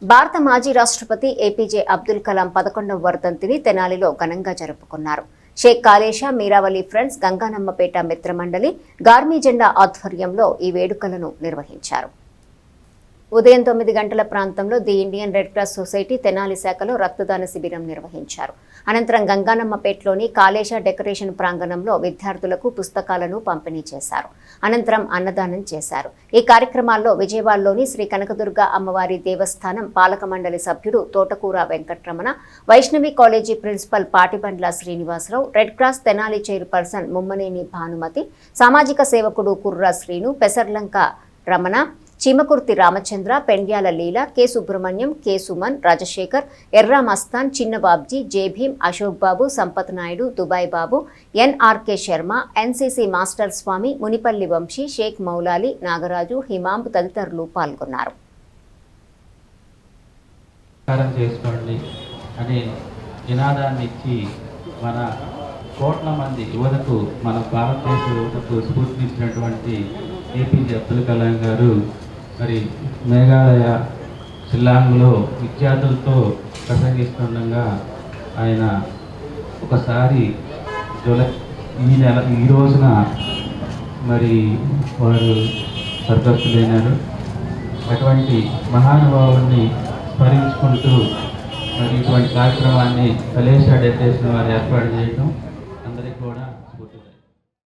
భారత మాజీ రాష్ట్రపతి ఏపీజే అబ్దుల్ కలాం 11వ వర్ధంతిని తెనాలిలో ఘనంగా జరుపుకున్నారు. షేక్ కాళేశా మీరావళి ఫ్రెండ్స్ గంగానమ్మపేట మిత్రమండలి గార్మీ జెండా ఆధ్వర్యంలో ఈ వేడుకలను నిర్వహించారు. ఉదయం 9 గంటల ప్రాంతంలో the Indian red cross society Tenali శాఖలో రక్తదాన శిబిరం నిర్వహించారు. అనంతరం గంగానమ్మపేటలోని కాళేశా డెకరేషన్ ప్రాంగణంలో విద్యార్థులకు పుస్తకాలను పంపిణీ చేశారు. అనంతరం అన్నదానం చేశారు. ఈ కార్యక్రమాల్లో విజయవాడలోని శ్రీ కనకదుర్గ అమ్మవారి దేవస్థానం పాలక మండలి సభ్యుడు Thotakura Venkataramana, Vaishnavi college principal Patibandla Srinivasarao, red cross Tenali chairperson Mummaneni Bhanumathi, సామాజిక సేవకుడు Kurra Srinu, Pesarlanka Ramana, Cheemakurthi Ramachandra, Pendyala Leela, K Subrahmanyam, K Suman, Rajasekhar, Erra Mastan, Chinna Babji, J Bheem, Ashok Babu, Sampath Naidu, Dubai Babu, NRK Sharma, NCC master Swamy, Munipalli Vamsi, Shaik Moulali, Nagaraju, హిమాంబ్ తదితరులు పాల్గొన్నారు. మన కోట్ల మంది యువతకు, మన భారతదేశ యువతకు స్ఫూర్తినిచ్చినటువంటి ఏపీజే అబ్దుల్ కలాం గారు మరి మేఘాలయ షిల్లాంగ్లో విద్యార్థులతో ప్రసంగిస్తుండగా ఆయన ఒకసారి ఈ రోజున మరి వారు స్వర్గస్థులైనారు. అటువంటి మహానుభావుడిని స్మరించుకుంటూ మరి ఇటువంటి కార్యక్రమాన్ని కాళేశా డెకరేషన్ వారు ఏర్పాటు చేయడం అందరికీ కూడా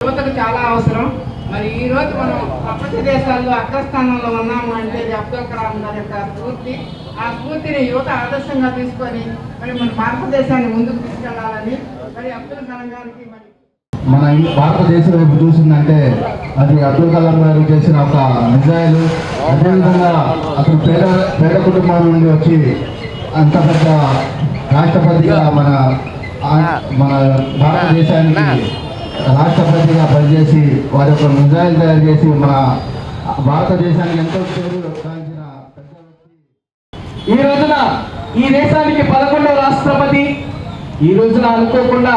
యువతకు చాలా అవసరం. మరి ఈ రోజు మనం ప్రపంచ దేశాల్లో అగ్రస్థానంలో ఉన్నాము అంటే అబ్దుల్ కలాం గారి యొక్క స్ఫూర్తి. ఆ స్ఫూర్తిని యువత ఆదర్శంగా తీసుకొని మరి మన భారతదేశాన్ని ముందుకు తీసుకెళ్లాలని మరి అబ్దుల్ కలాం గారికి మన భారతదేశం వైపు చూసిందంటే అది అబ్దుల్ కలాం గారు చేసిన ఒక నిజాయిలు. అదేవిధంగా అతను పేద కుటుంబం నుండి వచ్చి అంత పెద్ద రాష్ట్రపతిగా మన భారతదేశానికి రాష్ట్రపతిగా పనిచేసి వారి యొక్క నిజాయిలు తయారు చేసి మన భారతదేశానికి ఎంతో పేరు సాధించిన పెద్ద వ్యక్తి. ఈ రోజున ఈ దేశానికి 11వ రాష్ట్రపతి. ఈ రోజున అనుకోకుండా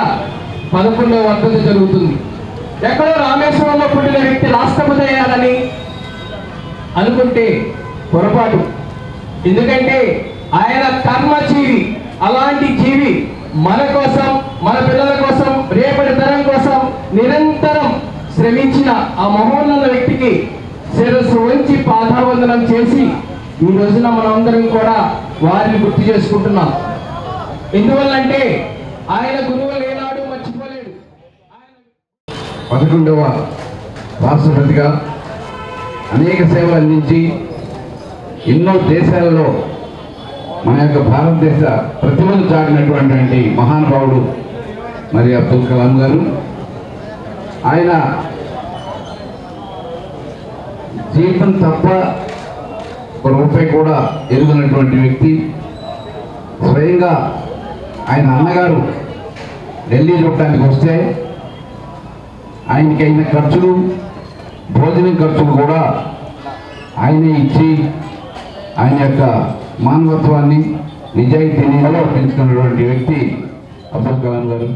11వ వర్ధంతి జరుగుతుంది. ఎక్కడో రామేశ్వరంలో పుట్టిన వ్యక్తి రాష్ట్రపతి అయ్యాలని అనుకుంటే పొరపాటు. ఎందుకంటే ఆయన కర్మజీవి. అలాంటి జీవి మన కోసం, మన పిల్లల కోసం, రేపటి తరం కోసం నిరంతరం శ్రమించిన ఆ మహోన్నత వ్యక్తికి శిరస్సు వంచి పాదావందనం చేసి ఈ రోజున మనమందరం కూడా వారిని గుర్తు చేసుకుంటున్నాం. ఎందువల్లంటే ఆయన గురువులు ఏనాడు మర్చిపోలేడు. 11వ రాష్ట్రపతిగా అనేక సేవలు అందించి ఎన్నో దేశాలలో మన యొక్క భారతదేశ ప్రతిభను చాటినటువంటి మహానుభావుడు మరి అబ్దుల్ కలాం గారు. ఆయన జీవితం తప్ప ఒక రూపాయి కూడా ఎరుగనటువంటి వ్యక్తి. స్వయంగా ఆయన అన్నగారు ఢిల్లీ చూడటానికి వస్తే ఆయనకి అయిన ఖర్చులు, భోజనం ఖర్చులు కూడా ఆయనే ఇచ్చి ఆయన యొక్క మానవత్వాన్ని, నిజాయితీని పెంచుకున్నటువంటి వ్యక్తి అబ్దుల్ కలాం గారు.